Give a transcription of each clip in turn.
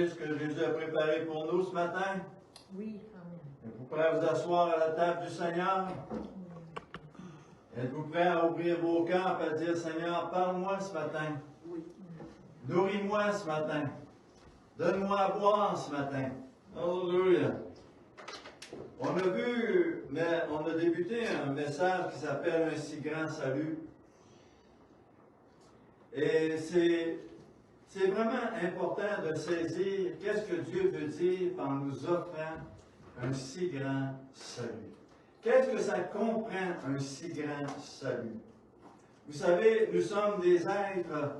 manger ce que Jésus a préparé pour nous ce matin? Oui, amen. Êtes-vous prêts à vous asseoir à la table du Seigneur? Êtes-vous prêts à ouvrir vos cœurs et à dire, Seigneur, parle-moi ce matin. Oui. Nourris-moi ce matin. Donne-moi à boire ce matin. Alléluia. On a vu, mais on a débuté un message qui s'appelle Un si grand salut. Et c'est vraiment important de saisir qu'est-ce que Dieu veut dire en nous offrant un si grand salut. Qu'est-ce que ça comprend, un si grand salut? Vous savez, nous sommes des êtres,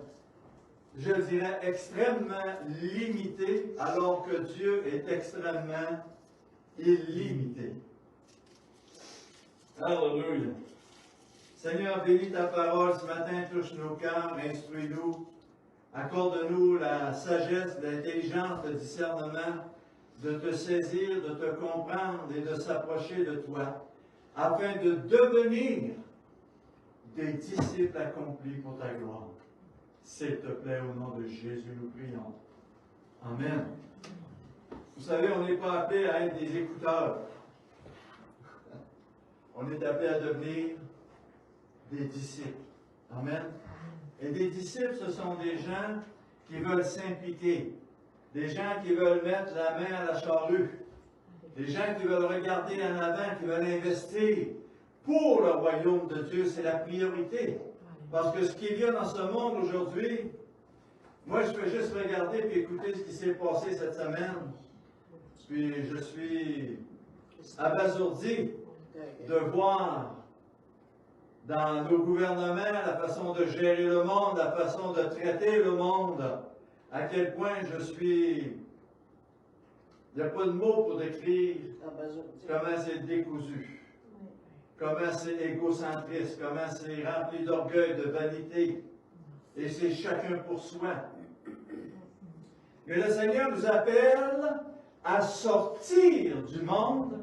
je dirais, extrêmement limités, alors que Dieu est extrêmement illimité. Alléluia. Seigneur, bénis ta parole ce matin, touche nos cœurs, instruis-nous, accorde-nous la sagesse, l'intelligence, le discernement, de te saisir, de te comprendre et de s'approcher de toi, afin de devenir des disciples accomplis pour ta gloire. S'il te plaît, au nom de Jésus, nous prions. Amen. Vous savez, on n'est pas appelé à être des écouteurs. On est appelé à devenir des disciples. Amen. Et des disciples, ce sont des gens qui veulent s'impliquer. Des gens qui veulent mettre la main à la charrue. Des gens qui veulent regarder en avant, qui veulent investir pour le royaume de Dieu. C'est la priorité. Parce que ce qu'il y a dans ce monde aujourd'hui, moi je peux juste regarder et écouter ce qui s'est passé cette semaine. Puis je suis abasourdi de voir dans nos gouvernements la façon de gérer le monde, la façon de traiter le monde, à quel point je suis... Il n'y a pas de mots pour décrire comment c'est décousu, comment c'est égocentriste, comment c'est rempli d'orgueil, de vanité, et c'est chacun pour soi. Mais le Seigneur nous appelle à sortir du monde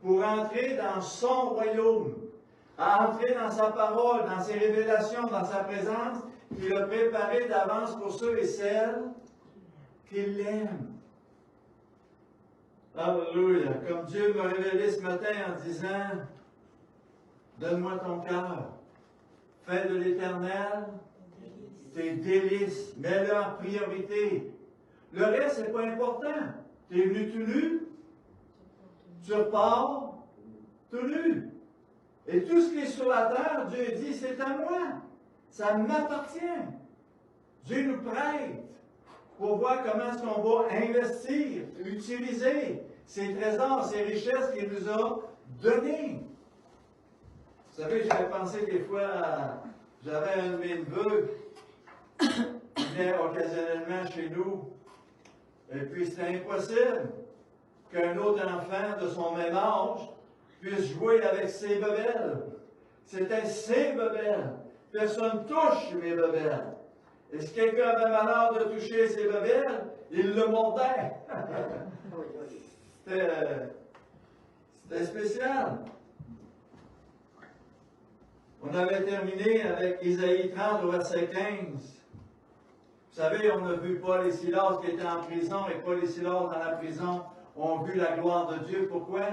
pour entrer dans son royaume, à entrer dans sa parole, dans ses révélations, dans sa présence, qu'il a préparée d'avance pour ceux et celles qui l'aiment. Alléluia. Comme Dieu m'a révélé ce matin en disant, donne-moi ton cœur, fais de l'Éternel tes délices, mets-le en priorité. Le reste, c'est pas important. Tu es venu tout nu, tu repars tout nu. Et tout ce qui est sur la terre, Dieu dit, c'est à moi. Ça m'appartient. Dieu nous prête pour voir comment est-ce qu'on va investir, utiliser ces trésors, ces richesses qu'il nous a donnés. Vous savez, j'avais pensé des fois, j'avais un de mes neveux qui venait occasionnellement chez nous, et puis c'était impossible qu'un autre enfant de son même âge puisse jouer avec ses bebelles. C'était ses bebelles. Personne touche mes bebelles. Et si quelqu'un avait malheur de toucher ses bebelles, il le mordait. C'était spécial. On avait terminé avec Isaïe 30 au verset 15. Vous savez, on a vu Paul et Silas qui étaient en prison, et Paul et Silas dans la prison ont vu la gloire de Dieu. Pourquoi?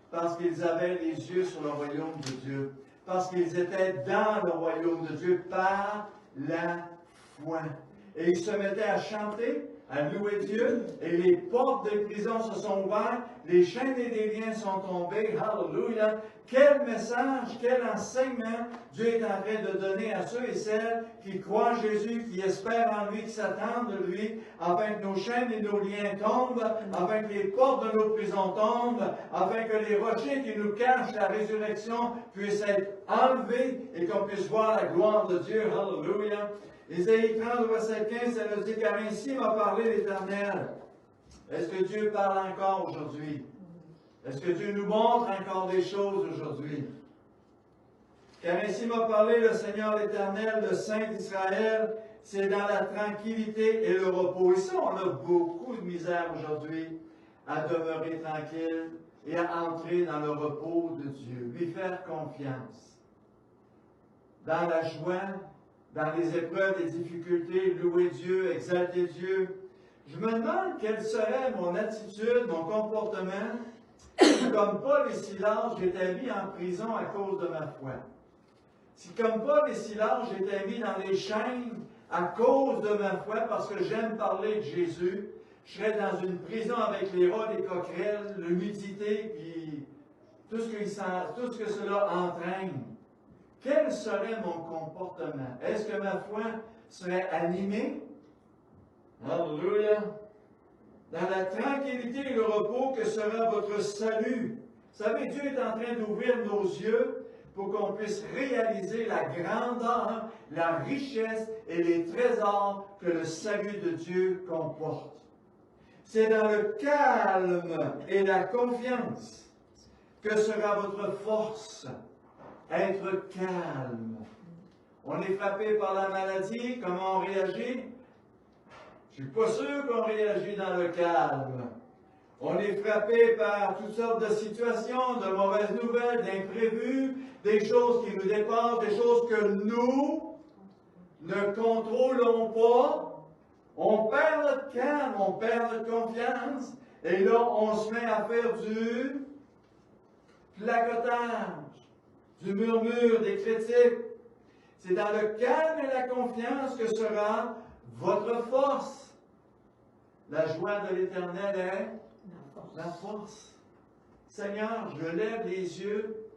Parce qu'ils avaient les yeux sur le royaume de Dieu. Parce qu'ils étaient dans le royaume de Dieu par la foi. Et ils se mettaient à chanter, à louer Dieu, et les portes des prisons se sont ouvertes, les chaînes et les liens sont tombés. Alléluia! Quel message, quel enseignement Dieu est en train de donner à ceux et celles qui croient en Jésus, qui espèrent en lui, qui s'attendent de lui, afin que nos chaînes et nos liens tombent, afin que les portes de nos prisons tombent, afin que les rochers qui nous cachent la résurrection puissent être enlevés et qu'on puisse voir la gloire de Dieu. Alléluia! Isaïe 30, verset 15, ça nous dit, car ainsi m'a parlé l'Éternel. Est-ce que Dieu parle encore aujourd'hui? Est-ce que Dieu nous montre encore des choses aujourd'hui? Car ainsi m'a parlé le Seigneur l'Éternel, le Saint d'Israël, c'est dans la tranquillité et le repos. Et ça, on a beaucoup de misère aujourd'hui à demeurer tranquille et à entrer dans le repos de Dieu, lui faire confiance. Dans la joie, dans les épreuves, les difficultés, louer Dieu, exalter Dieu. Je me demande quelle serait mon attitude, mon comportement, comme Paul et Silas, j'étais mis en prison à cause de ma foi. Si comme Paul et Silas, j'étais mis dans les chaînes à cause de ma foi, parce que j'aime parler de Jésus, je serais dans une prison avec les rats, les coquerelles, l'humidité, puis tout ce que cela entraîne. Quel serait mon comportement? Est-ce que ma foi serait animée? Alléluia! Dans la tranquillité et le repos que sera votre salut. Vous savez, Dieu est en train d'ouvrir nos yeux pour qu'on puisse réaliser la grandeur, la richesse et les trésors que le salut de Dieu comporte. C'est dans le calme et la confiance que sera votre force. Être calme. On est frappé par la maladie, comment on réagit? Je ne suis pas sûr qu'on réagit dans le calme. On est frappé par toutes sortes de situations, de mauvaises nouvelles, d'imprévus, des choses qui nous dépassent, des choses que nous ne contrôlons pas. On perd notre calme, on perd notre confiance, et là, on se met à faire du placotage, du murmure, des critiques. C'est dans le calme et la confiance que sera votre force. La joie de l'Éternel est la force. Seigneur, je lève les yeux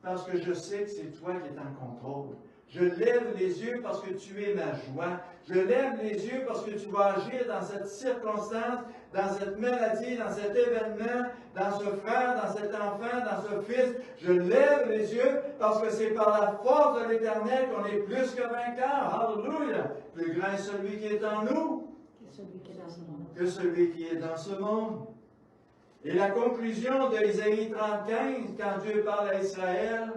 parce que je sais que c'est toi qui es en contrôle. Je lève les yeux parce que tu es ma joie. Je lève les yeux parce que tu vas agir dans cette circonstance, dans cette maladie, dans cet événement, dans ce frère, dans cet enfant, dans ce fils. Je lève les yeux parce que c'est par la force de l'Éternel qu'on est plus que vainqueur. Alléluia! Plus grand est celui qui est en nous que celui qui est dans ce monde. Et la conclusion de Isaïe 35, quand Dieu parle à Israël,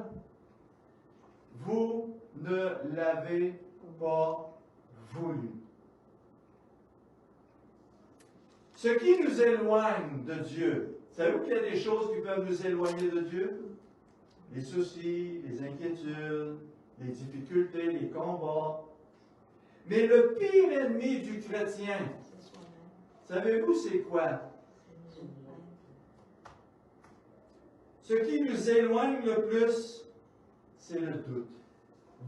vous ne l'avez pas voulu. Ce qui nous éloigne de Dieu, savez-vous qu'il y a des choses qui peuvent nous éloigner de Dieu? Les soucis, les inquiétudes, les difficultés, les combats. Mais le pire ennemi du chrétien, savez-vous c'est quoi? Ce qui nous éloigne le plus, c'est le doute.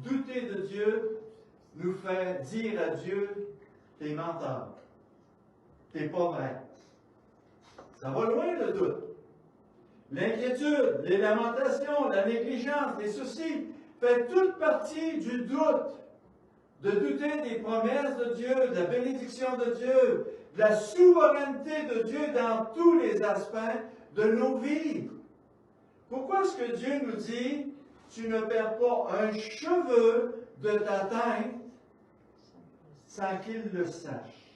Douter de Dieu nous fait dire à Dieu, t'es menteur, t'es pas vrai. Ça va loin le doute. L'inquiétude, les lamentations, la négligence, les soucis, fait toute partie du doute. De douter des promesses de Dieu, de la bénédiction de Dieu, de la souveraineté de Dieu dans tous les aspects de nos vies. Pourquoi est-ce que Dieu nous dit, tu ne perds pas un cheveu de ta tête sans qu'il le sache?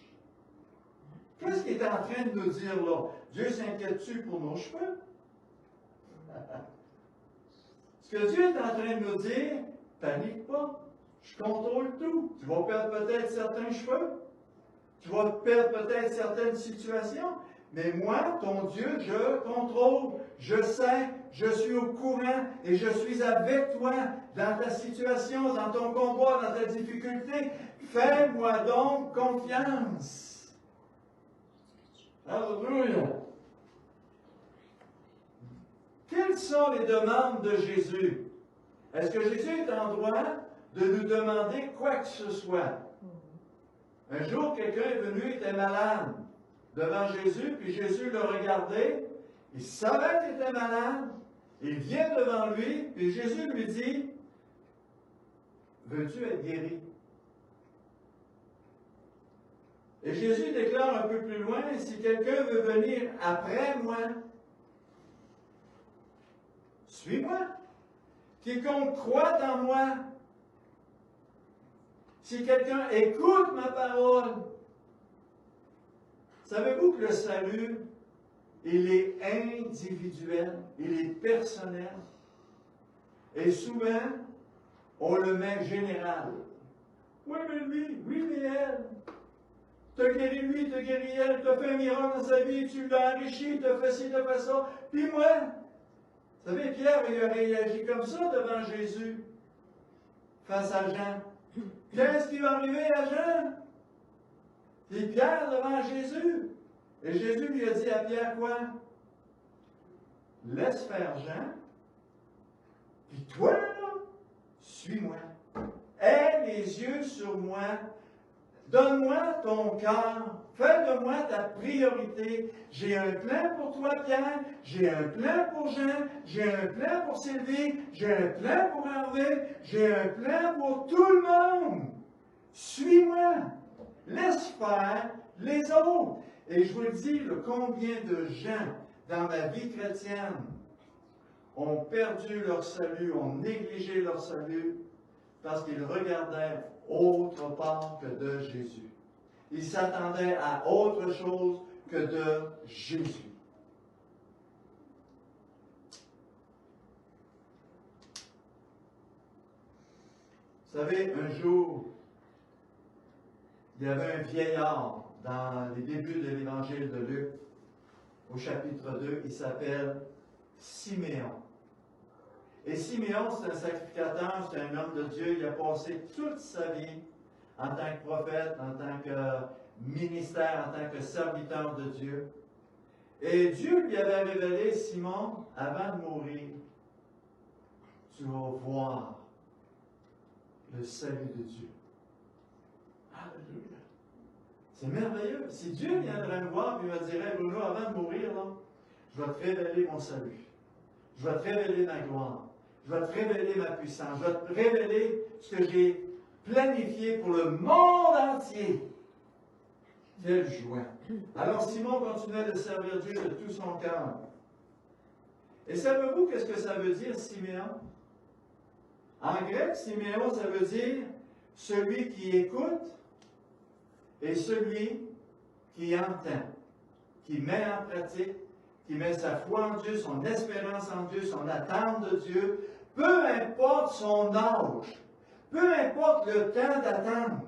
Qu'est-ce qu'il est en train de nous dire là? Dieu s'inquiète-tu pour nos cheveux? Ce que Dieu est en train de nous dire, panique pas, je contrôle tout. Tu vas perdre peut-être certains cheveux, tu vas perdre peut-être certaines situations, mais moi, ton Dieu, je contrôle, je sais, je suis au courant et je suis avec toi dans ta situation, dans ton combat, dans ta difficulté. Fais-moi donc confiance. Alléluia. Quelles sont les demandes de Jésus? Est-ce que Jésus est en droit de nous demander quoi que ce soit? Un jour, quelqu'un est venu, il était malade devant Jésus, puis Jésus l'a regardé, il savait qu'il était malade, il vient devant lui, puis Jésus lui dit, veux-tu être guéri? Et Jésus déclare un peu plus loin, si quelqu'un veut venir après moi, suis-moi. Quiconque croit en moi, si quelqu'un écoute ma parole, savez-vous que le salut, il est individuel, il est personnel, et souvent, on le met général. Oui, mais lui, oui, mais elle. T'as guéri lui, t'as guéri elle, t'as fait un miracle dans sa vie, tu l'as enrichi, t'as fait ci, t'as fait ça. Puis moi, vous savez, Pierre, il a réagi comme ça devant Jésus, face à Jean. Qu'est-ce qui va arriver à Jean? Puis Pierre devant Jésus. Et Jésus lui a dit à Pierre quoi? Laisse faire Jean. Puis toi, là, suis-moi. Aie les yeux sur moi. Donne-moi ton cœur. Fais de moi ta priorité. J'ai un plan pour toi, Pierre. J'ai un plan pour Jean. J'ai un plan pour Sylvie. J'ai un plan pour Hervé. J'ai un plan pour tout le monde. Suis-moi. Laisse faire les autres. Et je vous le dis, combien de gens dans ma vie chrétienne ont perdu leur salut, ont négligé leur salut parce qu'ils regardaient autre part que de Jésus. Ils s'attendaient à autre chose que de Jésus. Vous savez, un jour, il y avait un vieillard dans les débuts de l'évangile de Luc, au chapitre 2, il s'appelle Siméon. Et Siméon, c'est un sacrificateur, c'est un homme de Dieu. Il a passé toute sa vie en tant que prophète, en tant que ministère, en tant que serviteur de Dieu. Et Dieu lui avait révélé, Simon, avant de mourir, tu vas voir le salut de Dieu. Alléluia. C'est merveilleux. Si Dieu viendrait me voir et me dirait, Bruno, avant de mourir, là, je vais te révéler mon salut. Je vais te révéler ma gloire. Je vais te révéler ma puissance. Je vais te révéler ce que j'ai planifié pour le monde entier. Quelle joie. Alors Simon continuait de servir Dieu de tout son cœur. Et savez-vous qu'est-ce que ça veut dire, Siméon? En grec, Siméon, ça veut dire celui qui écoute et celui qui entend, qui met en pratique, qui met sa foi en Dieu, son espérance en Dieu, son attente de Dieu, peu importe son âge, peu importe le temps d'attendre.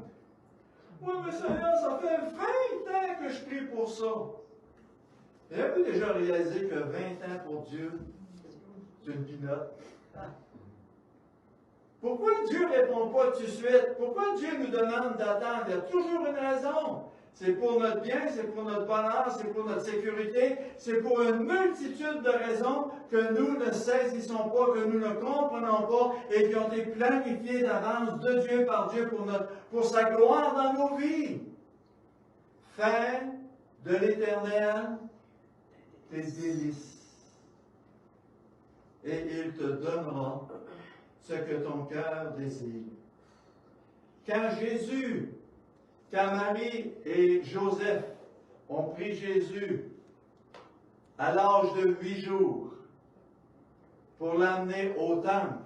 Oui, mais Seigneur, ça fait 20 ans que je prie pour ça. Avez-vous déjà réalisé que 20 ans pour Dieu, c'est une pinotte? Pourquoi Dieu ne répond pas tout de suite? Pourquoi Dieu nous demande d'attendre? Il y a toujours une raison. C'est pour notre bien, c'est pour notre bonheur, c'est pour notre sécurité, c'est pour une multitude de raisons que nous ne saisissons pas, que nous ne comprenons pas et qui ont été planifiées d'avance de Dieu par Dieu pour sa gloire dans nos vies. Fais de l'Éternel tes délices et il te donnera ce que ton cœur désire. Quand Marie et Joseph ont pris Jésus à l'âge de 8 jours pour l'amener au temple,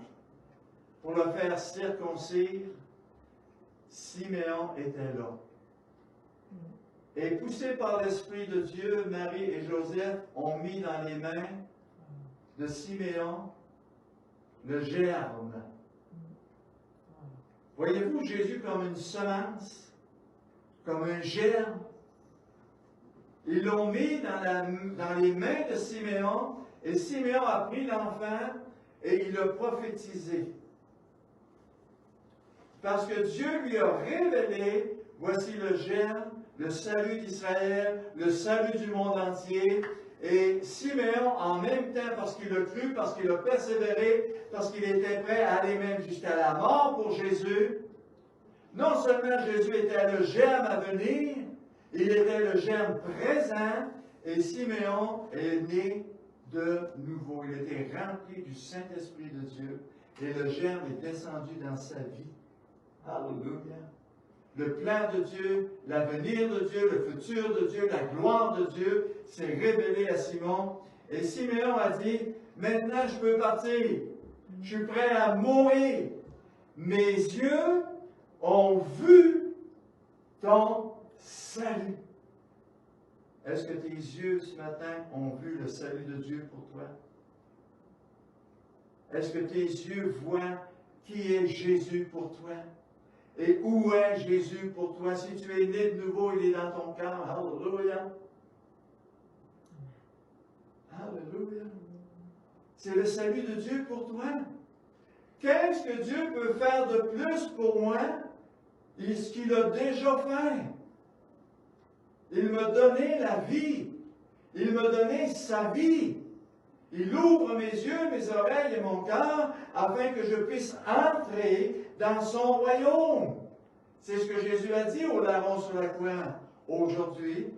pour le faire circoncire, Siméon était là. Et poussés par l'Esprit de Dieu, Marie et Joseph ont mis dans les mains de Siméon le germe. Voyez-vous Jésus comme une semence? Comme un germe. Ils l'ont mis dans les mains de Siméon, et Siméon a pris l'enfant et il l'a prophétisé. Parce que Dieu lui a révélé, voici le germe, le salut d'Israël, le salut du monde entier. Et Siméon, en même temps, parce qu'il a cru, parce qu'il a persévéré, parce qu'il était prêt à aller même jusqu'à la mort pour Jésus, non seulement Jésus était le germe à venir, il était le germe présent, et Siméon est né de nouveau. Il était rempli du Saint-Esprit de Dieu, et le germe est descendu dans sa vie. Alléluia. Le plan de Dieu, l'avenir de Dieu, le futur de Dieu, la gloire de Dieu s'est révélé à Simon. Et Siméon a dit, maintenant je peux partir. Je suis prêt à mourir. Mes yeux ont vu ton salut. Est-ce que tes yeux ce matin ont vu le salut de Dieu pour toi? Est-ce que tes yeux voient qui est Jésus pour toi? Et où est Jésus pour toi? Si tu es né de nouveau, il est dans ton cœur. Alléluia. Alléluia. C'est le salut de Dieu pour toi. Qu'est-ce que Dieu peut faire de plus pour moi? Ce qu'il a déjà fait. Il m'a donné la vie. Il m'a donné sa vie. Il ouvre mes yeux, mes oreilles et mon cœur afin que je puisse entrer dans son royaume. C'est ce que Jésus a dit au larron sur la croix. Aujourd'hui,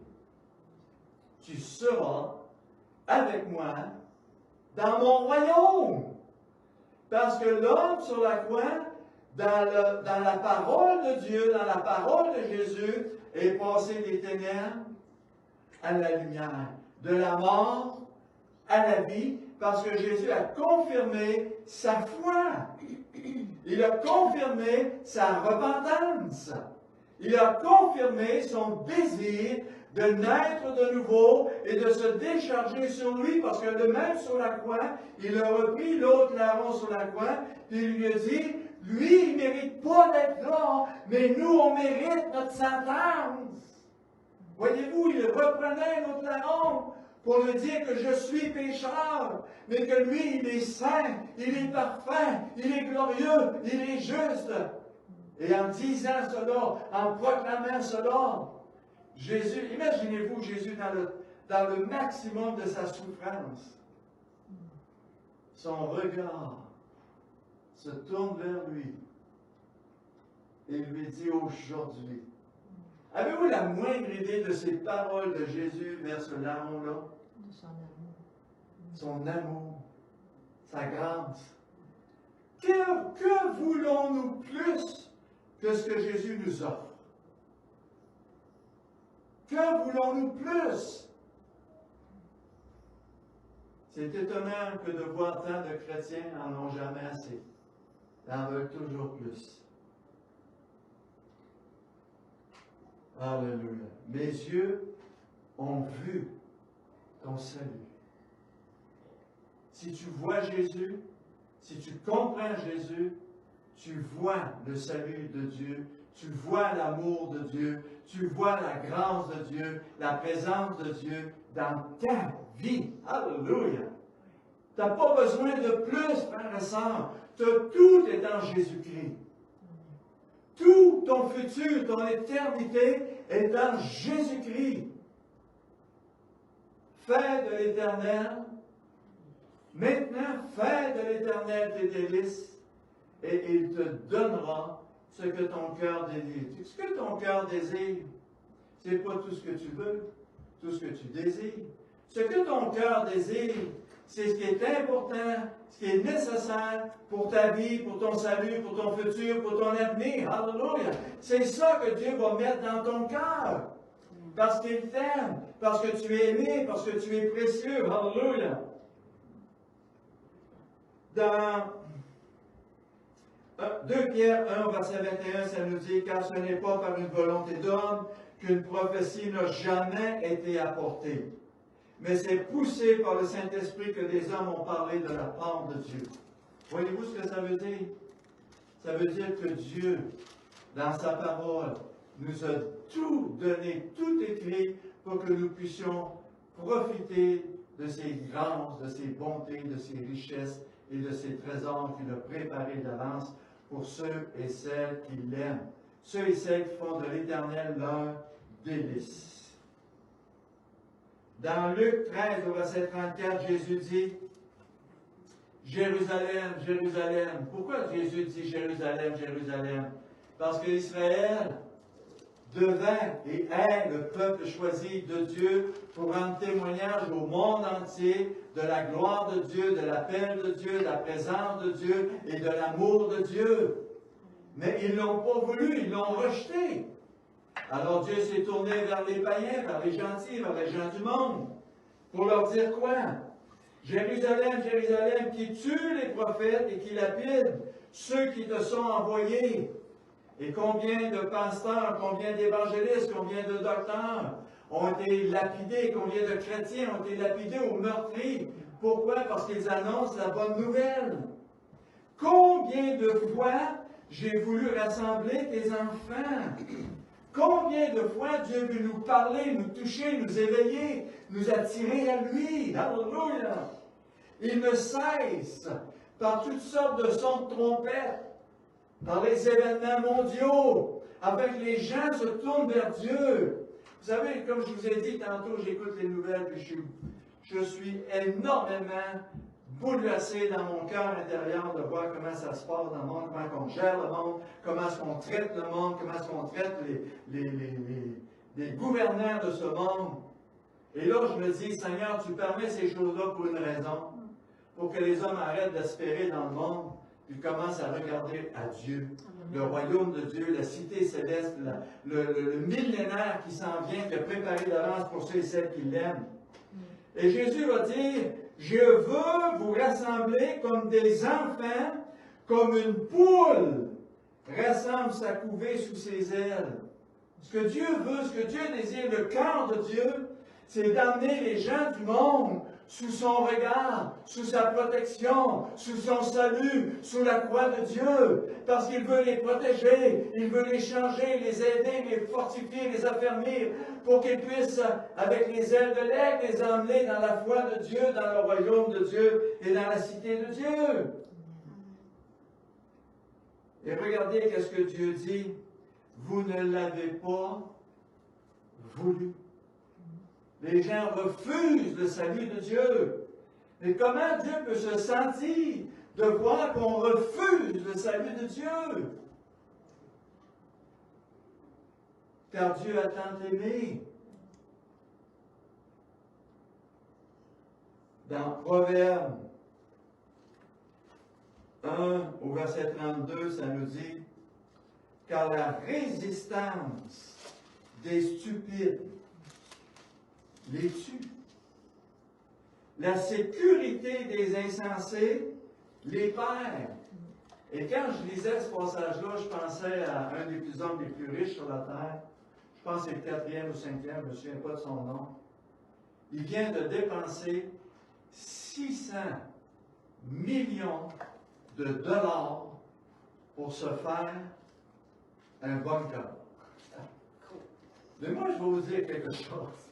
tu seras avec moi dans mon royaume. Parce que l'homme sur la croix, dans la parole de Dieu, dans la parole de Jésus, est passé des ténèbres à la lumière, de la mort à la vie, parce que Jésus a confirmé sa foi. Il a confirmé sa repentance. Il a confirmé son désir de naître de nouveau et de se décharger sur lui, parce que le même sur la croix, il a repris l'autre larron sur la croix, puis il lui a dit, lui, il ne mérite pas d'être là, mais nous, on mérite notre sentence. Voyez-vous, il reprenait notre larron pour lui dire que je suis pécheur, mais que lui, il est saint, il est parfait, il est glorieux, il est juste. Et en disant cela, en proclamant cela, Jésus, imaginez-vous Jésus dans le maximum de sa souffrance. Son regard se tourne vers lui et lui dit aujourd'hui. Avez-vous la moindre idée de ces paroles de Jésus vers ce larron-là? De son amour. Son amour, sa grâce. Que voulons-nous plus que ce que Jésus nous offre? Que voulons-nous plus? C'est étonnant que de voir tant de chrétiens n'en ont jamais assez. Ils en veulent toujours plus. Alléluia. Mes yeux ont vu ton salut. Si tu vois Jésus, si tu comprends Jésus, tu vois le salut de Dieu, tu vois l'amour de Dieu, tu vois la grâce de Dieu, la présence de Dieu dans ta vie. Alléluia! Tu n'as pas besoin de plus, frère et sœur. Tout est en Jésus-Christ. Tout ton futur, ton éternité est en Jésus-Christ. Fais de l'Éternel, maintenant fais de l'Éternel tes délices, et il te donnera ce que ton cœur désire. Ce que ton cœur désire, ce n'est pas tout ce que tu veux, tout ce que tu désires. Ce que ton cœur désire, c'est ce qui est important, ce qui est nécessaire pour ta vie, pour ton salut, pour ton futur, pour ton avenir. Alléluia! C'est ça que Dieu va mettre dans ton cœur. Parce qu'il t'aime, parce que tu es aimé, parce que tu es précieux. Alléluia! Dans 2 Pierre 1, verset 21, ça nous dit « Car ce n'est pas par une volonté d'homme qu'une prophétie n'a jamais été apportée, mais c'est poussé par le Saint-Esprit que des hommes ont parlé de la part de Dieu. » Voyez-vous ce que ça veut dire? Ça veut dire que Dieu, dans sa parole, nous a tout donné, tout écrit, pour que nous puissions profiter de ses grâces, de ses bontés, de ses richesses et de ses trésors qu'il a préparés d'avance pour ceux et celles qui l'aiment, ceux et celles qui font de l'Éternel leur délice. Dans Luc 13, au verset 34, Jésus dit, « Jérusalem, Jérusalem. » Pourquoi Jésus dit « Jérusalem, Jérusalem » ? Parce qu'Israël devint et est le peuple choisi de Dieu pour rendre témoignage au monde entier de la gloire de Dieu, de l'appel de Dieu, de la présence de Dieu et de l'amour de Dieu. Mais ils ne l'ont pas voulu, ils l'ont rejeté. Alors Dieu s'est tourné vers les païens, vers les gentils, vers les gens du monde, pour leur dire quoi? Jérusalem, Jérusalem, qui tue les prophètes et qui lapide ceux qui te sont envoyés. Et combien de pasteurs, combien d'évangélistes, combien de docteurs ont été lapidés, combien de chrétiens ont été lapidés ou meurtris. Pourquoi? Parce qu'ils annoncent la bonne nouvelle. Combien de fois j'ai voulu rassembler tes enfants? Combien de fois Dieu veut nous parler, nous toucher, nous éveiller, nous attirer à lui? Alléluia! Il ne cesse par toutes sortes de sons de trompette, par les événements mondiaux, afin que les gens se tournent vers Dieu, Vous savez, comme je vous ai dit tantôt, j'écoute les nouvelles, puis je suis énormément bouleversé dans mon cœur intérieur de voir comment ça se passe dans le monde, comment on gère le monde, comment est-ce qu'on traite le monde, comment est-ce qu'on traite les gouverneurs de ce monde. Et là, je me dis, Seigneur, tu permets ces choses-là pour une raison, pour que les hommes arrêtent d'espérer dans le monde, puis commencent à regarder à Dieu, le royaume de Dieu, la cité céleste, le millénaire qui s'en vient, qui a préparé d'avance pour ceux et celles qui l'aiment. Et Jésus va dire, je veux vous rassembler comme des enfants, comme une poule rassemble sa couvée sous ses ailes. Ce que Dieu veut, ce que Dieu désire, le cœur de Dieu, c'est d'amener les gens du monde sous son regard, sous sa protection, sous son salut, sous la croix de Dieu, parce qu'il veut les protéger, il veut les changer, les aider, les fortifier, les affermir, pour qu'ils puissent, avec les ailes de l'aigle, les emmener dans la foi de Dieu, dans le royaume de Dieu et dans la cité de Dieu. Et regardez qu'est-ce que Dieu dit. Vous ne l'avez pas voulu. Les gens refusent le salut de Dieu. Mais comment Dieu peut se sentir de voir qu'on refuse le salut de Dieu? Car Dieu a tant aimé. Dans Proverbe 1 au verset 32, ça nous dit, car la résistance des stupides les tue. La sécurité des insensés les perd. Et quand je lisais ce passage-là, je pensais à un des hommes les plus riches sur la terre. Je pense que c'est le 4e ou 5e, je ne me souviens pas de son nom. Il vient de dépenser 600 millions de dollars pour se faire un bunker. Mais moi, je vais vous dire quelque chose.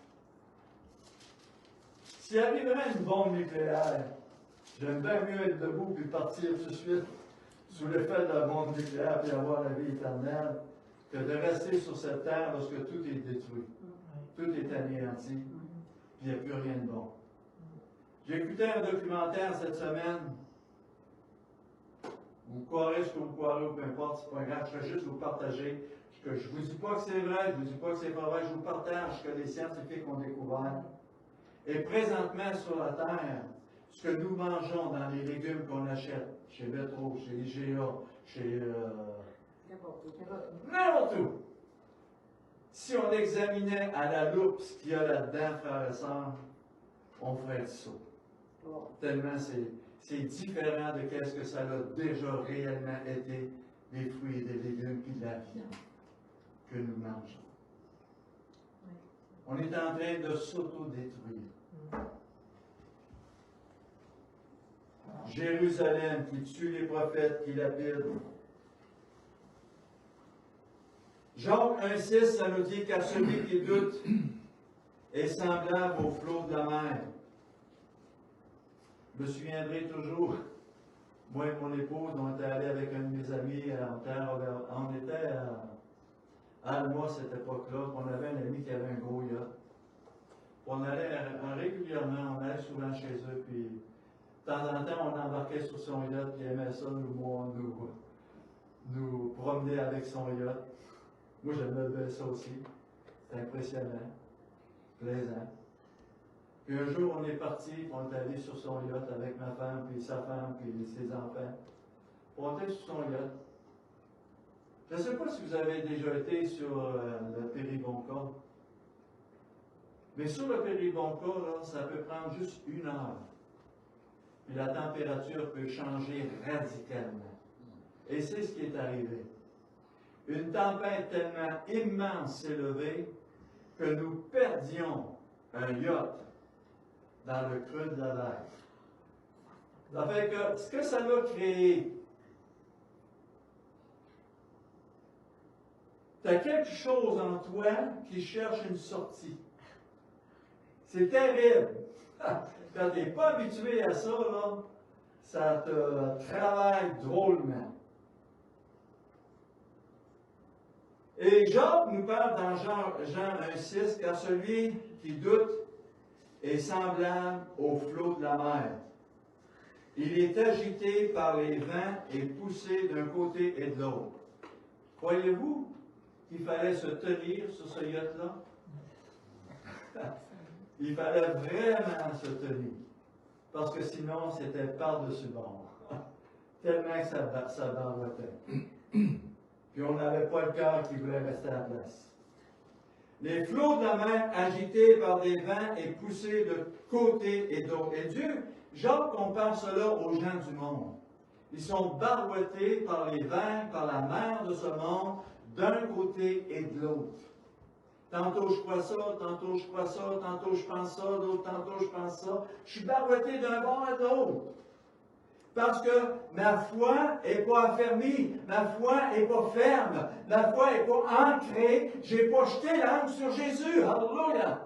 S'il arriverait une bombe nucléaire, j'aime bien mieux être debout puis partir tout de suite sous l'effet de la bombe nucléaire et avoir la vie éternelle que de rester sur cette terre lorsque tout est détruit. Tout est anéanti, puis il n'y a plus rien de bon. J'ai écouté un documentaire cette semaine. Vous croirez ce que vous croirez ou peu importe, c'est pas grave, je vais juste vous partager. Je ne vous dis pas que c'est vrai, je ne vous dis pas que c'est pas vrai, je vous partage ce que les scientifiques ont découvert. Et présentement sur la Terre, ce que nous mangeons dans les légumes qu'on achète, chez Metro, chez IGA, chez... n'importe où. Si on examinait à la loupe ce qu'il y a là-dedans, frères et sœurs, on ferait le saut. Tellement c'est différent de ce que ça a déjà réellement été, des fruits et des légumes puis de la viande que nous mangeons. On est en train de s'auto-détruire. Jérusalem qui tue les prophètes, qui lapide. Jacques 1,6, ça nous dit qu'à celui qui doute est semblable au flot de la mer. Je me souviendrai toujours, moi et mon épouse, on était allés avec un de mes amis, on était à Alma à cette époque-là, on avait un ami qui avait un gros yacht. On allait régulièrement, on allait souvent chez eux, puis de temps en temps, on embarquait sur son yacht, puis il aimait ça, nous promener avec son yacht. Moi, j'aimais bien ça aussi. C'était impressionnant, plaisant. Puis un jour, on est parti, on est allé sur son yacht avec ma femme, puis sa femme, puis ses enfants. On était sur son yacht. Je ne sais pas si vous avez déjà été sur le Péribonka. Mais sur le Péribonka, là, ça peut prendre juste 1 heure. Puis la température peut changer radicalement. Et c'est ce qui est arrivé. Une tempête tellement immense s'est levée que nous perdions un yacht dans le creux de la mer. Ça fait que ce que ça a créé, tu as quelque chose en toi qui cherche une sortie. C'est terrible. Quand tu n'es pas habitué à ça, là, ça te travaille drôlement. Et Job nous parle dans Jean 1,6, car celui qui doute est semblable au flot de la mer. Il est agité par les vents et poussé d'un côté et de l'autre. Croyez-vous qu'il fallait se tenir sur ce yacht-là? Il fallait vraiment se tenir. Parce que sinon, c'était par-dessus bord. Tellement que ça barbotait. Puis on n'avait pas le cœur qui voulait rester à la place. Les flots de la mer agités par des vents et poussés de côté et d'autre. Et Dieu, Job compare cela aux gens du monde. Ils sont barouettés par les vents, par la mer de ce monde, d'un côté et de l'autre. Tantôt je crois ça, tantôt je crois ça, tantôt je pense ça, tantôt je pense ça. Je suis barouetté d'un bord à l'autre. Parce que ma foi n'est pas affermie, ma foi n'est pas ferme, ma foi n'est pas ancrée. Je n'ai pas jeté l'âme sur Jésus. Alléluia!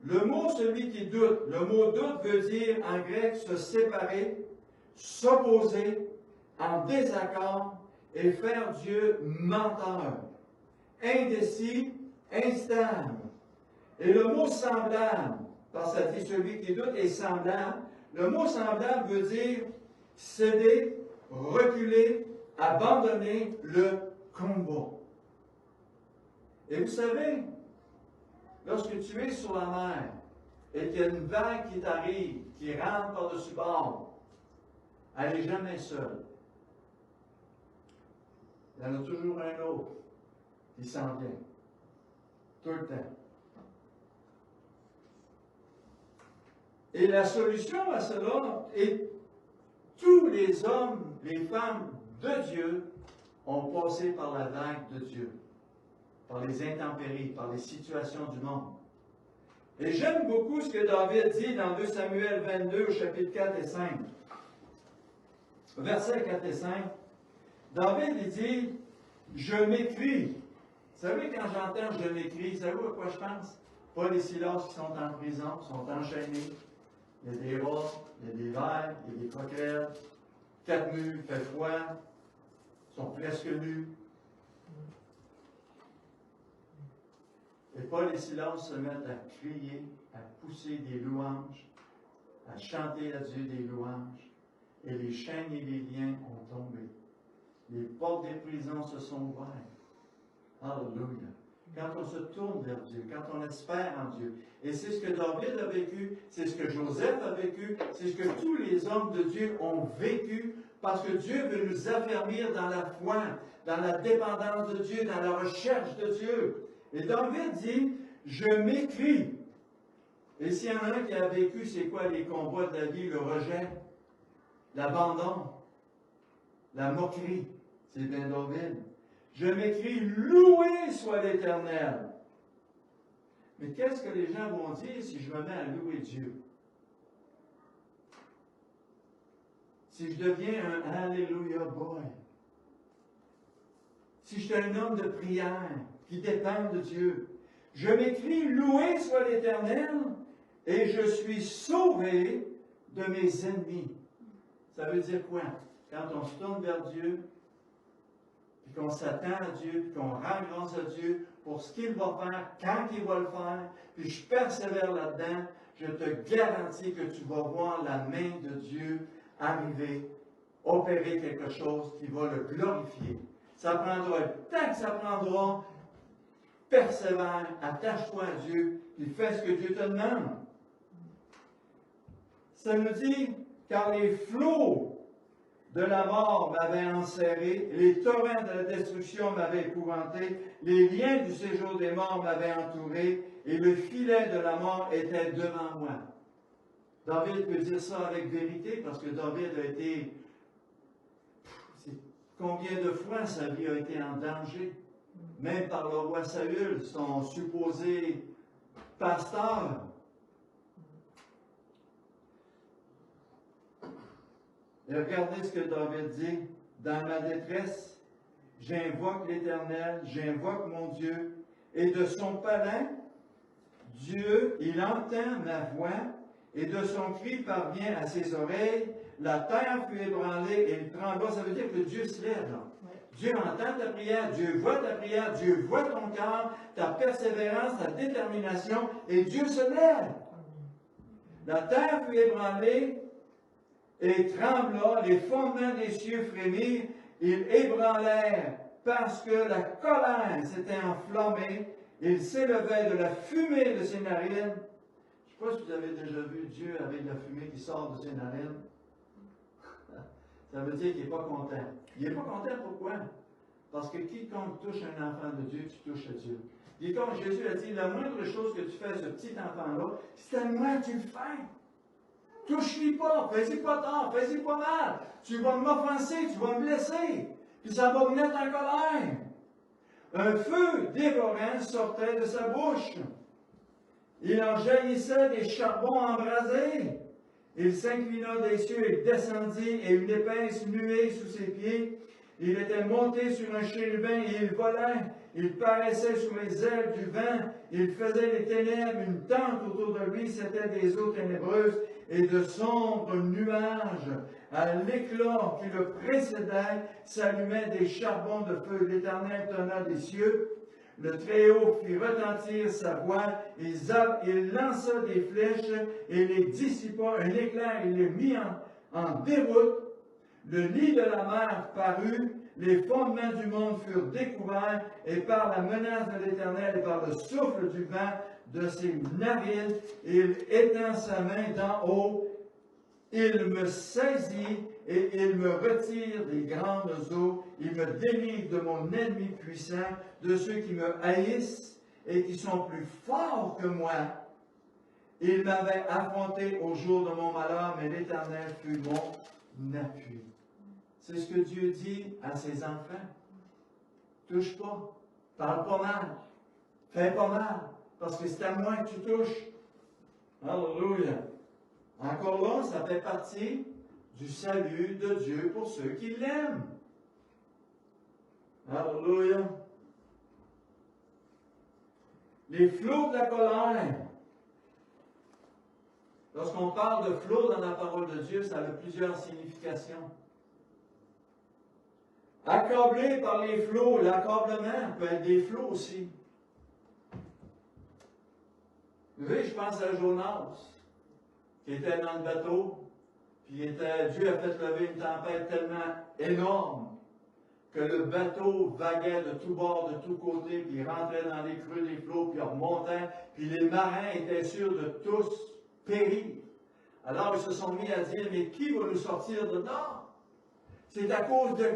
Le mot celui qui doute, le mot doute veut dire en grec se séparer, s'opposer, en désaccord et faire Dieu menteur, indécis, instable. Et le mot semblable, parce que ça dit celui qui doute est semblable, le mot semblable veut dire céder, reculer, abandonner le combat. Et vous savez, lorsque tu es sur la mer et qu'il y a une vague qui t'arrive, qui rentre par-dessus bord, elle n'est jamais seule. Il y en a toujours un autre qui s'en vient. Tout le temps. Et la solution à cela est tous les hommes, les femmes de Dieu ont passé par la vague de Dieu, par les intempéries, par les situations du monde. Et j'aime beaucoup ce que David dit dans 2 Samuel 22, au chapitre 4 et 5. Versets 4 et 5. David il dit, « Je m'écris. » Vous savez, quand j'entends « je m'écris », savez-vous à quoi je pense? Paul et Silas qui sont en prison, sont enchaînés. Il y a des rats, il y a des vers, il y a des coquerelles. 4 murs, il fait froid. Ils sont presque nus. Et Paul et Silas se mettent à crier, à pousser des louanges, à chanter à Dieu des louanges. Et les chaînes et les liens ont tombé. Les portes des prisons se sont ouvertes. Alléluia. Quand on se tourne vers Dieu, quand on espère en Dieu. Et c'est ce que David a vécu, c'est ce que Joseph a vécu, c'est ce que tous les hommes de Dieu ont vécu, parce que Dieu veut nous affermir dans la foi, dans la dépendance de Dieu, dans la recherche de Dieu. Et David dit, « Je m'écris. » Et s'il y en a un qui a vécu, c'est quoi les combats de la vie, le rejet, l'abandon, la moquerie, c'est bien David. Je m'écris, loué soit l'Éternel. Mais qu'est-ce que les gens vont dire si je me mets à louer Dieu? Si je deviens un Alléluia boy? Si je suis un homme de prière qui dépend de Dieu? Je m'écris, loué soit l'Éternel, et je suis sauvé de mes ennemis. Ça veut dire quoi? Quand on se tourne vers Dieu, puis qu'on s'attend à Dieu, puis qu'on rend grâce à Dieu pour ce qu'il va faire, quand il va le faire, puis je persévère là-dedans, je te garantis que tu vas voir la main de Dieu arriver, opérer quelque chose qui va le glorifier. Ça prendra le temps que ça prendra. Persévère, attache-toi à Dieu, puis fais ce que Dieu te demande. Ça nous dit, car les flots de la mort m'avaient enserré, les torrents de la destruction m'avaient épouvanté, les liens du séjour des morts m'avaient entouré, et le filet de la mort était devant moi. David peut dire ça avec vérité, parce que David a été... Combien de fois sa vie a été en danger? Même par le roi Saül, son supposé pasteur. Et regardez ce que David dit. Dans ma détresse, j'invoque l'Éternel, j'invoque mon Dieu, et de son palais, Dieu, il entend ma voix, et de son cri parvient à ses oreilles. la terre fut ébranlée et il trembla. Ça veut dire que Dieu se lève, là. Dieu entend ta prière, Dieu voit ta prière, Dieu voit ton cœur, ta persévérance, ta détermination, et Dieu se lève. La terre fut ébranlée et trembla, les fondements des cieux frémirent, ils ébranlèrent parce que la colère s'était enflammée, il s'élevait de la fumée de ses narines. Je ne sais pas si vous avez déjà vu Dieu avec de la fumée qui sort de ses narines. Ça veut dire qu'il n'est pas content. Il n'est pas content pourquoi? Parce que quiconque touche un enfant de Dieu, tu touches à Dieu. Et comme Jésus a dit, la moindre chose que tu fais à ce petit enfant-là, c'est à moi que tu le fais. Touche-lui pas, fais-y pas tard, fais-y pas mal. Tu vas m'offenser, tu vas me blesser. Puis ça va me mettre en colère. Un feu dévorant sortait de sa bouche. Il en jaillissait des charbons embrasés. Il s'inclina des cieux et descendit, et une épaisse nuée sous ses pieds. Il était monté sur un chérubin et il volait. Il paraissait sous les ailes du vent. Il faisait les ténèbres une tente autour de lui. C'étaient des eaux ténébreuses et de sombres nuages. À l'éclat qui le précédait s'allumaient des charbons de feu. L'Éternel tonna des cieux. Le Très-Haut fit retentir sa voix, il lança des flèches et les dissipa, un éclair, il les mit en déroute. Le lit de la mer parut, les fondements du monde furent découverts, et par la menace de l'Éternel et par le souffle du vent de ses narines, il étend sa main d'en haut, il me saisit et il me retire des grandes eaux. Il me délivre de mon ennemi puissant, de ceux qui me haïssent et qui sont plus forts que moi. Il m'avait affronté au jour de mon malheur, mais l'Éternel fut mon appui. C'est ce que Dieu dit à ses enfants. Touche pas, parle pas mal, fais pas mal, parce que c'est à moi que tu touches. Alléluia. Encore là, ça fait partie du salut de Dieu pour ceux qui l'aiment. Alléluia. Les flots de la colère. Lorsqu'on parle de flots dans la parole de Dieu, ça a plusieurs significations. Accablé par les flots, l'accablement peut être des flots aussi. Vous savez, je pense à Jonas, qui était dans le bateau, puis Dieu a fait lever une tempête tellement énorme que le bateau vaguait de tous bords, de tous côtés, puis il rentrait dans les creux des flots, puis il remontait, puis les marins étaient sûrs de tous périr. Alors ils se sont mis à dire, mais qui va nous sortir de là? C'est à cause de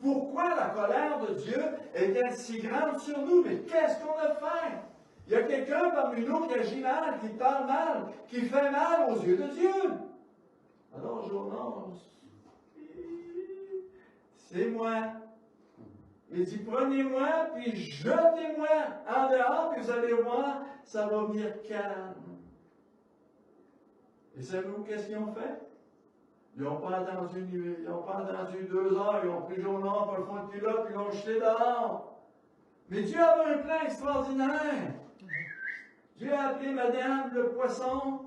pourquoi la colère de Dieu est-elle si grande sur nous? Mais qu'est-ce qu'on a fait? Il y a quelqu'un parmi nous qui agit mal, qui parle mal, qui fait mal aux yeux de Dieu. Alors Jonas, c'est moi. Il dit, prenez-moi, puis jetez-moi en dehors, puis vous allez voir, ça va venir calme. Et savez-vous qu'est-ce qu'ils ont fait? Ils n'ont pas attendu 2 heures, ils ont pris Jonas par le fond de culotte, puis ils l'ont jeté dehors. Mais Dieu avait un plan extraordinaire. Dieu a appelé Madame le poisson.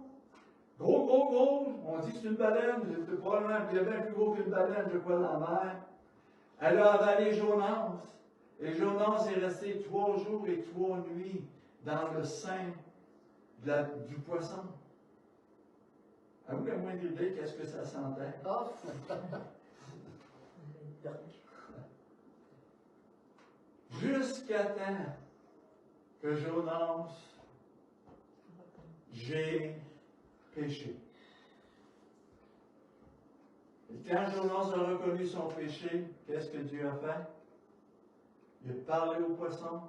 Gros. On dit que c'est une baleine. C'est probablement bien plus gros qu'une baleine, je crois, dans la mer. Elle a avalé Jonas. Et Jonas est resté 3 jours et 3 nuits dans le sein du poisson. Avez-vous la moindre idée qu'est-ce que ça sentait? Jusqu'à temps que Jonas, j'ai péché. Et quand Jonas a reconnu son péché, qu'est-ce que Dieu a fait? Il a parlé au poisson,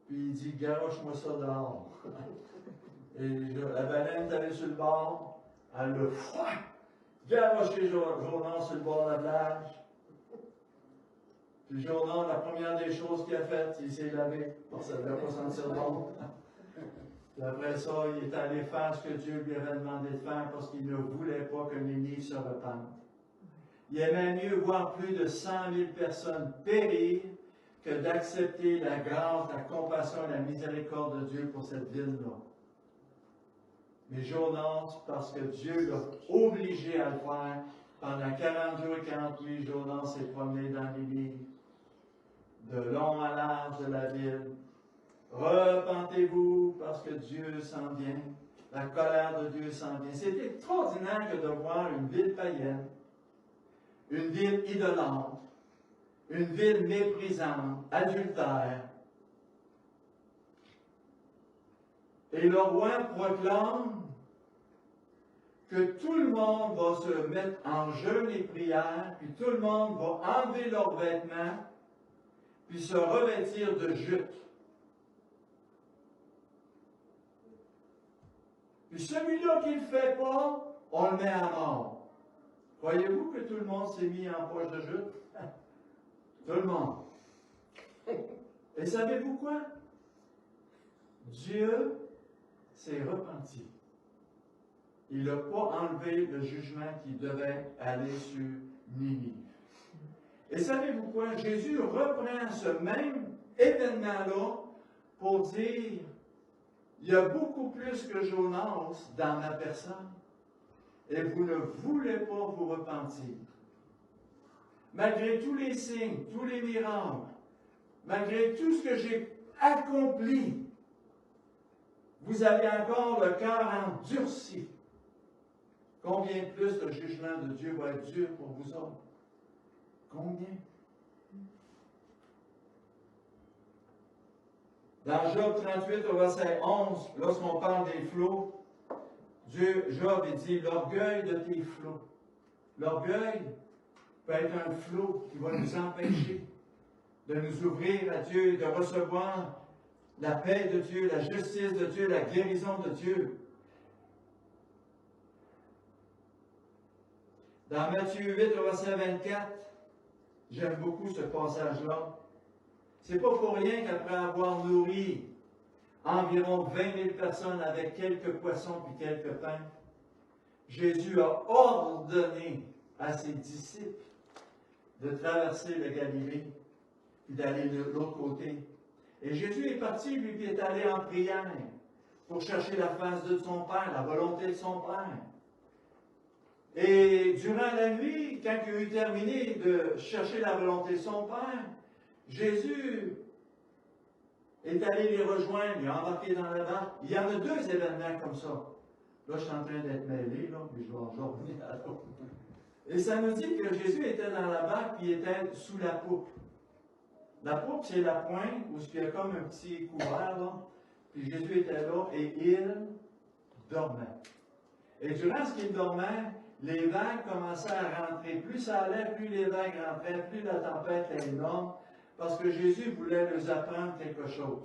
puis il dit, garoche-moi ça dehors. Et la baleine est allée sur le bord, elle l'a garoché Jonas sur le bord de la plage. Puis Jonas, la première des choses qu'il a faites, il s'est lavé, parce qu'il ne devait pas sentir bon. Puis après ça, il est allé faire ce que Dieu lui avait demandé de faire parce qu'il ne voulait pas que Nénive se repente. Il aimait mieux voir plus de 100 000 personnes périr que d'accepter la grâce, la compassion et la miséricorde de Dieu pour cette ville-là. Mais Jonas, parce que Dieu l'a obligé à le faire, pendant 40 jours et 40 nuits, Jonas s'est promené dans les lits, de long à large de la ville. Repentez-vous parce que Dieu s'en vient. La colère de Dieu s'en vient. C'est extraordinaire que de voir une ville païenne, une ville idolâtre, une ville méprisante, adultère. Et le roi proclame que tout le monde va se mettre en jeûne et prière, puis tout le monde va enlever leurs vêtements, puis se revêtir de jute. Puis celui-là qui ne le fait pas, on le met à mort. Croyez-vous que tout le monde s'est mis en poche de jute? Tout le monde. Et savez-vous quoi? Dieu s'est repenti. Il n'a pas enlevé le jugement qui devait aller sur Ninive. Et savez-vous quoi? Jésus reprend ce même événement-là pour dire, il y a beaucoup plus que Jonas dans ma personne, et vous ne voulez pas vous repentir. Malgré tous les signes, tous les miracles, malgré tout ce que j'ai accompli, vous avez encore le cœur endurci. Combien plus le jugement de Dieu va être dur pour vous autres? Combien? Dans Job 38, au verset 11, lorsqu'on parle des flots, Job dit, l'orgueil de tes flots. L'orgueil peut être un flot qui va nous empêcher de nous ouvrir à Dieu, de recevoir la paix de Dieu, la justice de Dieu, la guérison de Dieu. Dans Matthieu 8, au verset 24, j'aime beaucoup ce passage-là. C'est pas pour rien qu'après avoir nourri environ 20 000 personnes avec quelques poissons et quelques pains, Jésus a ordonné à ses disciples de traverser le Galilée et d'aller de l'autre côté. Et Jésus est parti, lui, puis est allé en prière pour chercher la face de son Père, la volonté de son Père. Et durant la nuit, quand il a eu terminé de chercher la volonté de son Père, Jésus est allé les rejoindre, il a embarqué dans la barque. Il y en a deux événements comme ça. Là, je suis en train d'être mêlé, là, puis je vais revenir à l'autre. Et ça nous dit que Jésus était dans la barque, puis il était sous la poupe. La poupe, c'est la pointe où il y a comme un petit couvert, là. Puis Jésus était là et il dormait. Et durant ce qu'il dormait, les vagues commençaient à rentrer. Plus ça allait, plus les vagues rentraient, plus la tempête était énorme, parce que Jésus voulait leur apprendre quelque chose.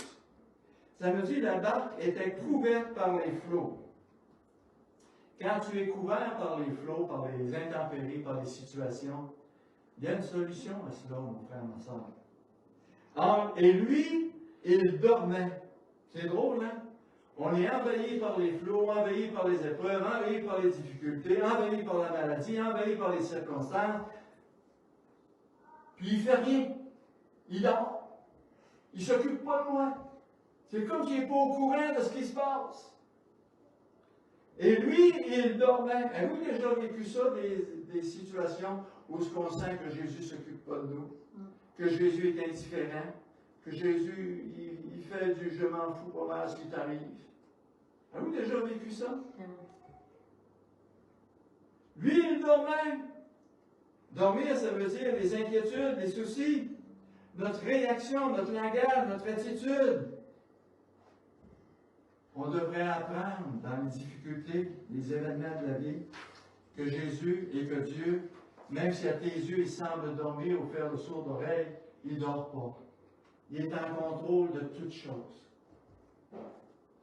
Ça nous dit que la barque était couverte par les flots. Quand tu es couvert par les flots, par les intempéries, par les situations, il y a une solution à cela, mon frère, ma soeur. Et lui, il dormait. C'est drôle, hein? On est envahi par les flots, envahi par les épreuves, envahi par les difficultés, envahi par la maladie, envahi par les circonstances. Puis il ne fait rien. Il dort. Il ne s'occupe pas de moi. C'est comme s'il n'est pas au courant de ce qui se passe. Et lui, il dormait. Avez-vous déjà vécu ça, des situations où on sent que Jésus ne s'occupe pas de nous, que Jésus est indifférent, que Jésus, il fait du je m'en fous pas mal ce qui t'arrive. Avez-vous déjà vécu ça? Lui, il dormait. Dormir, ça veut dire les inquiétudes, les soucis, notre réaction, notre langage, notre attitude. On devrait apprendre dans les difficultés, les événements de la vie, que Jésus et que Dieu, même si à tes yeux il semble dormir ou faire le sourd d'oreille, il ne dort pas. Il est en contrôle de toutes choses.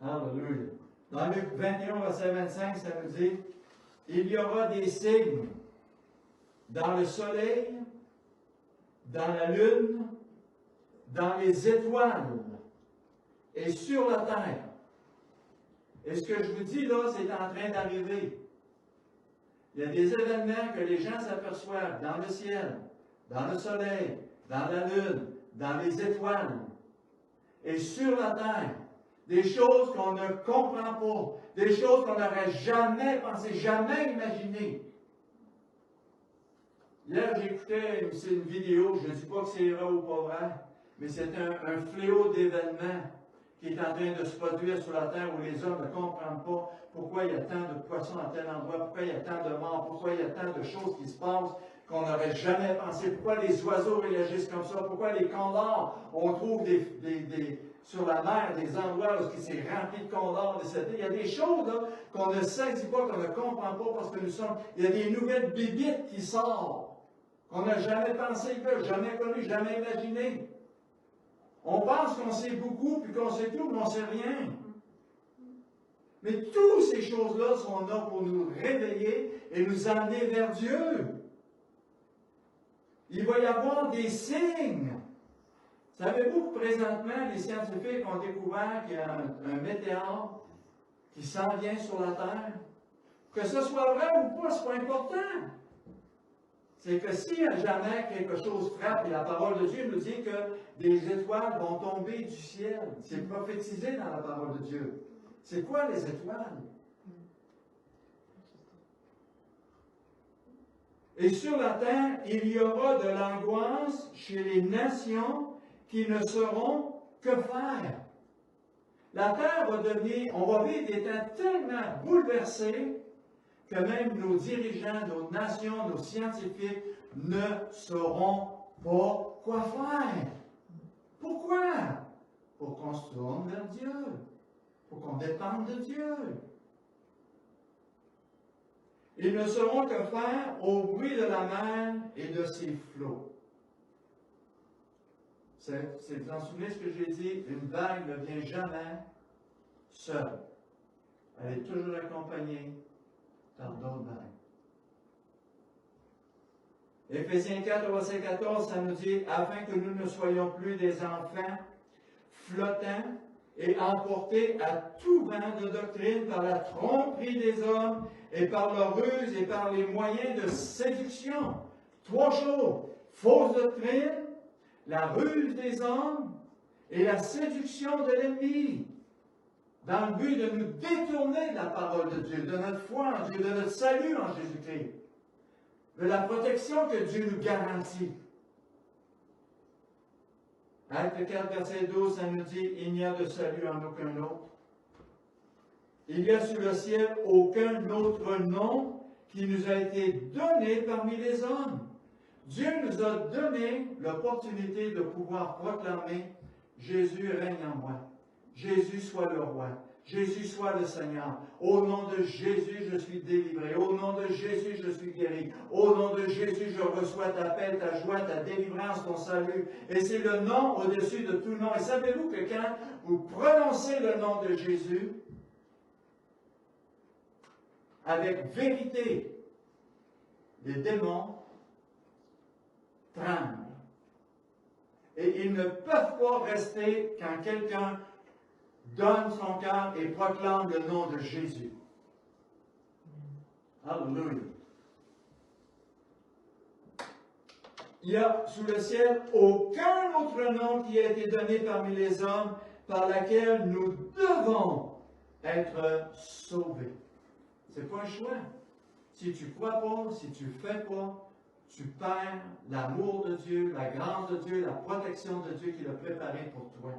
Alléluia. Dans Luc 21, verset 25, ça nous dit, il y aura des signes dans le soleil, dans la lune, dans les étoiles et sur la terre. Et ce que je vous dis là, c'est en train d'arriver. Il y a des événements que les gens s'aperçoivent dans le ciel, dans le soleil, dans la lune, dans les étoiles et sur la terre. des choses qu'on ne comprend pas, des choses qu'on n'aurait jamais pensé, jamais imaginé. Hier, j'écoutais une vidéo, je ne dis pas que c'est vrai ou pas vrai, mais c'est un fléau d'événements qui est en train de se produire sur la terre où les hommes ne comprennent pas pourquoi il y a tant de poissons à tel endroit, pourquoi il y a tant de morts, pourquoi il y a tant de choses qui se passent qu'on n'aurait jamais pensé, pourquoi les oiseaux réagissent comme ça, pourquoi les condors, on trouve sur la mer des endroits où c'est rempli de condors, il y a des choses qu'on ne saisit pas, qu'on ne comprend pas parce que il y a des nouvelles bibites qui sortent qu'on n'a jamais pensé, jamais connu, jamais imaginé. On pense qu'on sait beaucoup, puis qu'on sait tout, mais on ne sait rien. Mais toutes ces choses-là sont là pour nous réveiller et nous emmener vers Dieu. Il va y avoir des signes. Savez-vous que présentement, les scientifiques ont découvert qu'il y a un météore qui s'en vient sur la Terre? Que ce soit vrai ou pas, ce n'est pas important. C'est que si jamais quelque chose frappe, et la parole de Dieu nous dit que des étoiles vont tomber du ciel. C'est prophétisé dans la parole de Dieu. C'est quoi les étoiles? Et sur la terre, il y aura de l'angoisse chez les nations qui ne sauront que faire. La terre va devenir, on va vivre des temps tellement bouleversés que même nos dirigeants, nos nations, nos scientifiques ne sauront pas quoi faire. Pourquoi? Pour qu'on se tourne vers Dieu. Pour qu'on dépende de Dieu. Ils ne sauront que faire au bruit de la mer et de ses flots. Vous en souvenez ce que j'ai dit? Une vague ne vient jamais seule. Elle est toujours accompagnée par d'autres vagues. Éphésiens 4, verset 14, ça nous dit, afin que nous ne soyons plus des enfants flottants et emportés à tout vent de doctrine par la tromperie des hommes et par leur ruse et par les moyens de séduction. Trois choses. Fausse doctrine, la ruse des hommes et la séduction de l'ennemi. Dans le but de nous détourner de la parole de Dieu, de notre foi en Dieu, de notre salut en Jésus-Christ. De la protection que Dieu nous garantit. Acte 4, verset 12, ça nous dit, il n'y a de salut en aucun autre. Il n'y a sous le ciel aucun autre nom qui nous a été donné parmi les hommes. Dieu nous a donné l'opportunité de pouvoir proclamer Jésus règne en moi. Jésus soit le roi. Jésus soit le Seigneur. Au nom de Jésus, je suis délivré. Au nom de Jésus, je suis guéri. Au nom de Jésus, je reçois ta paix, ta joie, ta délivrance, ton salut. Et c'est le nom au-dessus de tout nom. Et savez-vous que quand vous prononcez le nom de Jésus, avec vérité, les démons tremblent. Et ils ne peuvent pas rester quand quelqu'un donne son cœur et proclame le nom de Jésus. Alléluia. Il n'y a sous le ciel aucun autre nom qui a été donné parmi les hommes par laquelle nous devons être sauvés. Ce n'est pas un choix. Si tu ne crois pas, si tu ne fais pas, tu perds l'amour de Dieu, la grâce de Dieu, la protection de Dieu qu'il a préparée pour toi.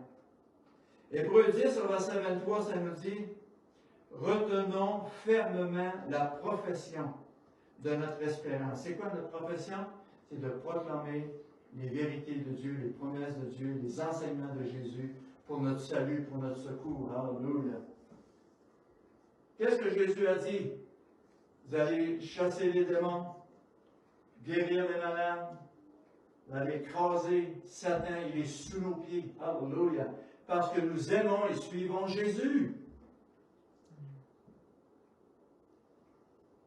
Hébreux 10, au verset 23, ça nous dit, retenons fermement la profession de notre espérance. C'est quoi notre profession? C'est de proclamer les vérités de Dieu, les promesses de Dieu, les enseignements de Jésus pour notre salut, pour notre secours. Alléluia. Qu'est-ce que Jésus a dit? Vous allez chasser les démons, guérir les malades, vous allez écraser Satan, il est sous nos pieds. Alléluia. Parce que nous aimons et suivons Jésus.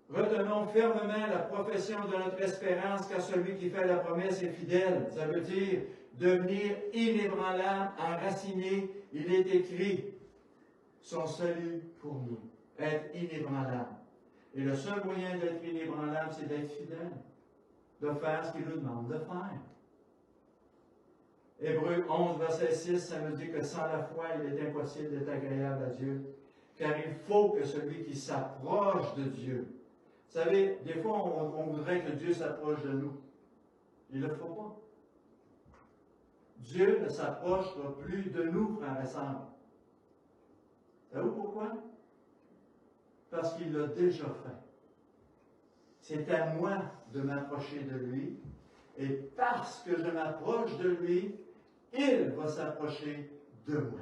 Retenons fermement la profession de notre espérance, car celui qui fait la promesse est fidèle. Ça veut dire devenir inébranlable, enraciné. Il est écrit son salut pour nous. Être inébranlable. Et le seul moyen d'être inébranlable, c'est d'être fidèle. De faire ce qu'il nous demande de faire. Hébreux 11, verset 6, ça nous dit que sans la foi, il est impossible d'être agréable à Dieu, car il faut que celui qui s'approche de Dieu. Vous savez, des fois, on voudrait que Dieu s'approche de nous. Il ne le faut pas. Dieu ne s'approchera plus de nous, frères et sœurs. Savez-vous pourquoi? Parce qu'il l'a déjà fait. C'est à moi de m'approcher de lui, et parce que je m'approche de lui, il va s'approcher de moi.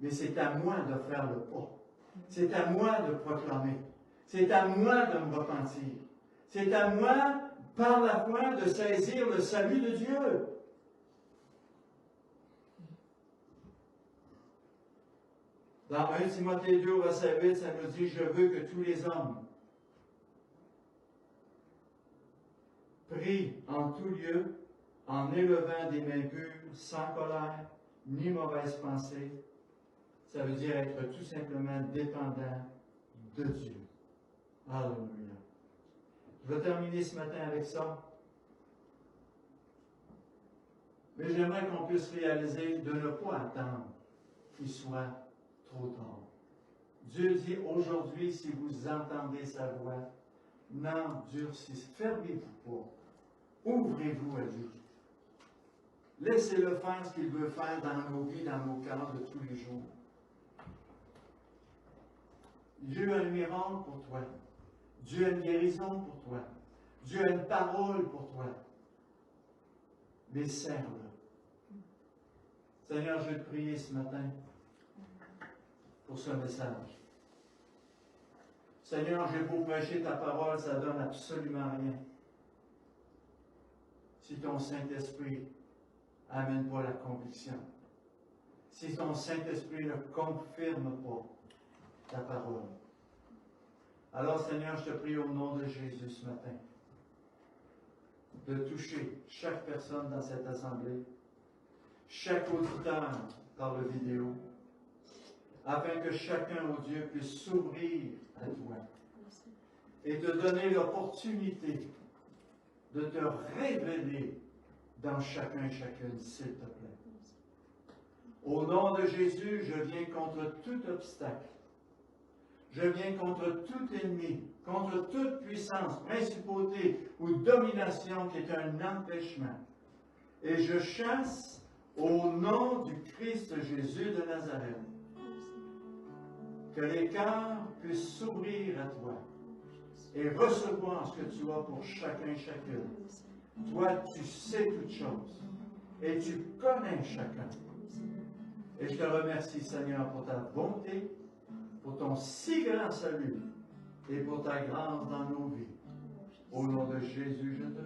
Mais c'est à moi de faire le pas. C'est à moi de proclamer. C'est à moi de me repentir. C'est à moi, par la foi, de saisir le salut de Dieu. Dans 1 Timothée 2, verset 8, ça nous dit « Je veux que tous les hommes prient en tout lieu, en élevant des mains pures, sans colère, ni mauvaise pensée. » Ça veut dire être tout simplement dépendant de Dieu. Alléluia. Je vais terminer ce matin avec ça. Mais j'aimerais qu'on puisse réaliser de ne pas attendre qu'il soit trop tard. Dieu dit aujourd'hui, si vous entendez sa voix, n'endurcissez, fermez-vous pas. Ouvrez-vous à lui. Laissez-le faire ce qu'il veut faire dans nos vies, dans nos cœurs de tous les jours. Dieu a un miracle pour toi. Dieu a une guérison pour toi. Dieu a une parole pour toi. Mais serre-le. Seigneur, je vais te prier ce matin pour ce message. Seigneur, j'ai beau prêcher ta parole, ça ne donne absolument rien. Si ton Saint-Esprit n'amène pas la conviction. Si ton Saint-Esprit ne confirme pas ta parole. Alors, Seigneur, je te prie au nom de Jésus ce matin de toucher chaque personne dans cette assemblée, chaque auditeur par la vidéo, afin que chacun, oh Dieu, puisse s'ouvrir à toi et te donner l'opportunité de te révéler dans chacun et chacune, s'il te plaît. Au nom de Jésus, je viens contre tout obstacle. Je viens contre tout ennemi, contre toute puissance, principauté ou domination qui est un empêchement. Et je chasse au nom du Christ Jésus de Nazareth que les cœurs puissent s'ouvrir à toi et recevoir ce que tu as pour chacun et chacune. Toi, tu sais toutes choses et tu connais chacun. Et je te remercie, Seigneur, pour ta bonté, pour ton si grand salut et pour ta grâce dans nos vies. Au nom de Jésus, je te